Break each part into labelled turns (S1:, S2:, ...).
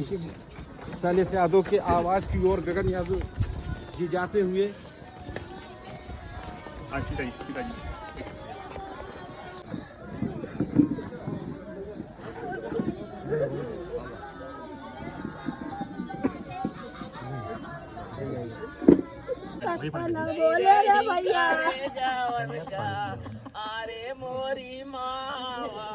S1: शैलेश यादव के आवाज की ओर गगन यादव जी जाते हुए।
S2: बोले रे भैया अरे मोरी मावा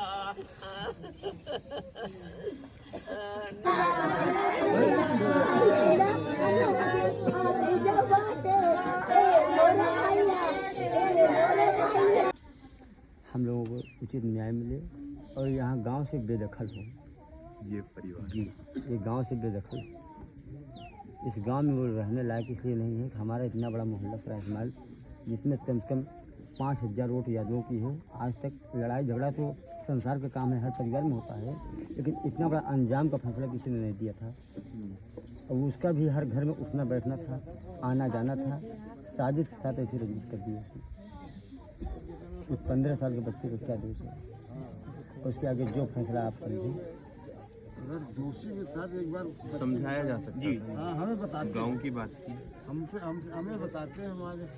S3: हम लोगों को उचित न्याय मिले और यहाँ गांव से बेदखल हो।
S4: ये परिवार
S3: जी, ये गांव से बेदखल। इस गांव में वो रहने लायक इसलिए नहीं है कि हमारा इतना बड़ा मोहल्ला सरायस्माइल जिसमें कम से कम 5000 वोट यादवों की है। आज तक लड़ाई झगड़ा तो संसार का काम है, हर परिवार में होता है, लेकिन इतना बड़ा अंजाम का फैसला किसी ने नहीं दिया था। और उसका भी हर घर में उठना बैठना था, आना जाना था। साजिश के साथ ऐसी रजिश कर दी थी। उस 15 साल के बच्चे को क्या दोष है? उसके आगे जो फैसला आप समझें।
S1: अगर जोशी के साथ एक बार
S4: समझाया जा सकता है।
S1: हाँ, हमें बताते
S4: गांव की बात की
S1: हमें बताते हैं, हमारे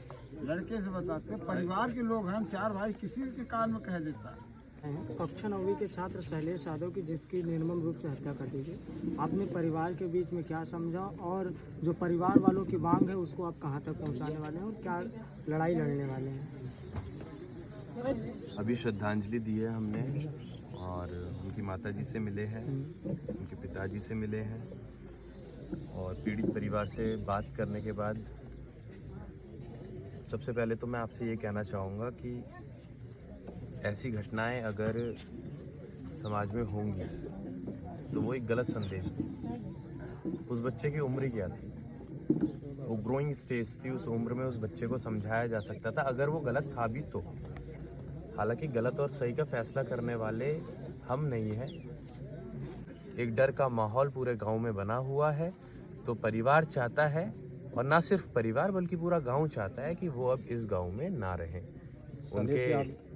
S1: लड़के से बताते हैं। परिवार के लोग हैं, हम 4 भाई, किसी के कान में कह देता है।
S5: कक्षा 9वीं के छात्र शैलेश यादव की जिसकी निर्मम रूप से हत्या कर दी गई, आपने परिवार के बीच में क्या समझा और जो परिवार वालों की मांग है उसको आप कहां तक पहुंचाने वाले हैं और क्या लड़ाई लड़ने वाले हैं?
S4: अभी श्रद्धांजलि दी है हमने और उनकी माताजी से मिले हैं, उनके पिताजी से मिले हैं और पीड़ित परिवार से बात करने के बाद सबसे पहले तो मैं आपसे ये कहना चाहूँगा कि ऐसी घटनाएं अगर समाज में होंगी तो वो एक गलत संदेश थी। उस बच्चे की उम्र क्या थी? वो ग्रोइंग स्टेज थी। उस उम्र में उस बच्चे को समझाया जा सकता था अगर वो गलत था भी तो। हालांकि गलत और सही का फैसला करने वाले हम नहीं हैं। एक डर का माहौल पूरे गांव में बना हुआ है, तो परिवार चाहता है, और ना सिर्फ परिवार बल्कि पूरा गांव चाहता है कि वो अब इस गांव में ना रहें।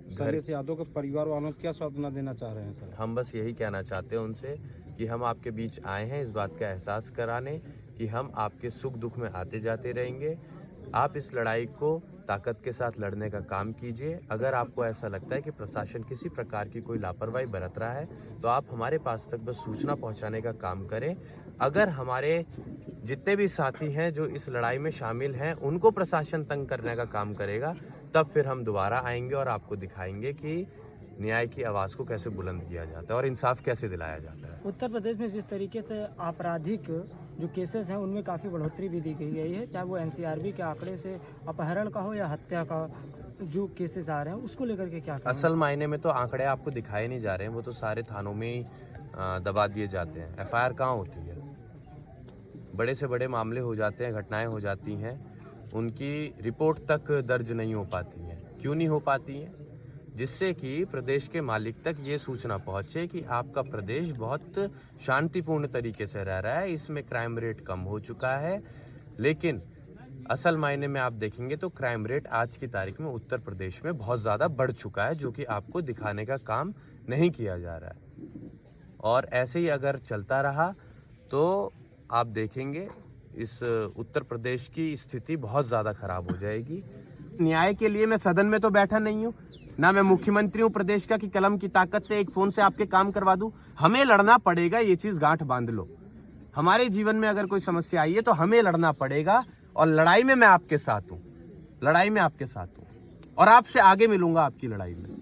S1: शैलेश यादव के परिवार वालों को क्या सांत्वना देना चाह रहे हैं सर?
S4: हम बस यही कहना चाहते हैं उनसे कि हम आपके बीच आए हैं इस बात का एहसास कराने कि हम आपके सुख दुख में आते जाते रहेंगे। आप इस लड़ाई को ताकत के साथ लड़ने का काम कीजिए। अगर आपको ऐसा लगता है कि प्रशासन किसी प्रकार की कोई लापरवाही बरत रहा है तो आप हमारे पास तक बस सूचना पहुंचाने का काम करें। अगर हमारे जितने भी साथी हैं जो इस लड़ाई में शामिल हैं उनको प्रशासन तंग करने का काम करेगा, तब फिर हम दोबारा आएंगे और आपको दिखाएंगे कि न्याय की आवाज़ को कैसे बुलंद किया जाता है और इंसाफ कैसे दिलाया जाता है।
S5: उत्तर प्रदेश में जिस तरीके से आपराधिक जो केसेस हैं उनमें काफ़ी बढ़ोतरी भी दी गई है, चाहे वो एनसीआरबी के आंकड़े से अपहरण का हो या हत्या का जो केसेस आ रहे हैं उसको लेकर के क्या?
S4: असल मायने में तो आंकड़े आपको दिखाए नहीं जा रहे हैं, वो तो सारे थानों में ही दबा दिए जाते हैं। एफआईआर कहाँ होती है? बड़े से बड़े मामले हो जाते हैं, घटनाएं हो जाती हैं, उनकी रिपोर्ट तक दर्ज नहीं हो पाती है। क्यों नहीं हो पाती है? जिससे कि प्रदेश के मालिक तक ये सूचना पहुंचे कि आपका प्रदेश बहुत शांतिपूर्ण तरीके से रह रहा है, इसमें क्राइम रेट कम हो चुका है। लेकिन असल मायने में आप देखेंगे तो क्राइम रेट आज की तारीख में उत्तर प्रदेश में बहुत ज़्यादा बढ़ चुका है, जो कि आपको दिखाने का काम नहीं किया जा रहा है। और ऐसे ही अगर चलता रहा तो आप देखेंगे इस उत्तर प्रदेश की स्थिति बहुत ज़्यादा खराब हो जाएगी। न्याय के लिए मैं सदन में तो बैठा नहीं हूँ, ना मैं मुख्यमंत्री हूँ प्रदेश का कि कलम की ताकत से एक फोन से आपके काम करवा दूं। हमें लड़ना पड़ेगा, ये चीज गांठ बांध लो। हमारे जीवन में अगर कोई समस्या आई है तो हमें लड़ना पड़ेगा, और लड़ाई में मैं आपके साथ हूँ, लड़ाई में आपके साथ हूँ और आपसे आगे मिलूंगा आपकी लड़ाई में।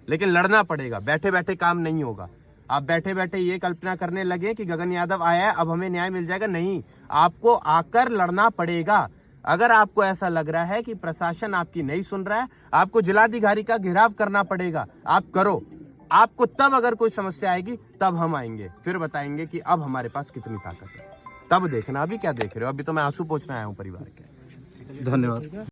S4: लेकिन लड़ना पड़ेगा, बैठे बैठे काम नहीं होगा। आप बैठे बैठे ये कल्पना करने लगे कि गगन यादव आया है अब हमें न्याय मिल जाएगा, नहीं, आपको आकर लड़ना पड़ेगा। अगर आपको ऐसा लग रहा है कि प्रशासन आपकी नहीं सुन रहा है, आपको जिलाधिकारी का घेराव करना पड़ेगा, आप करो। आपको तब अगर कोई समस्या आएगी तब हम आएंगे, फिर बताएंगे कि अब हमारे पास कितनी ताकत है, तब देखना। अभी क्या देख रहे हो? अभी तो मैं आंसू पोंछने आया हूँ परिवार के।
S1: धन्यवाद।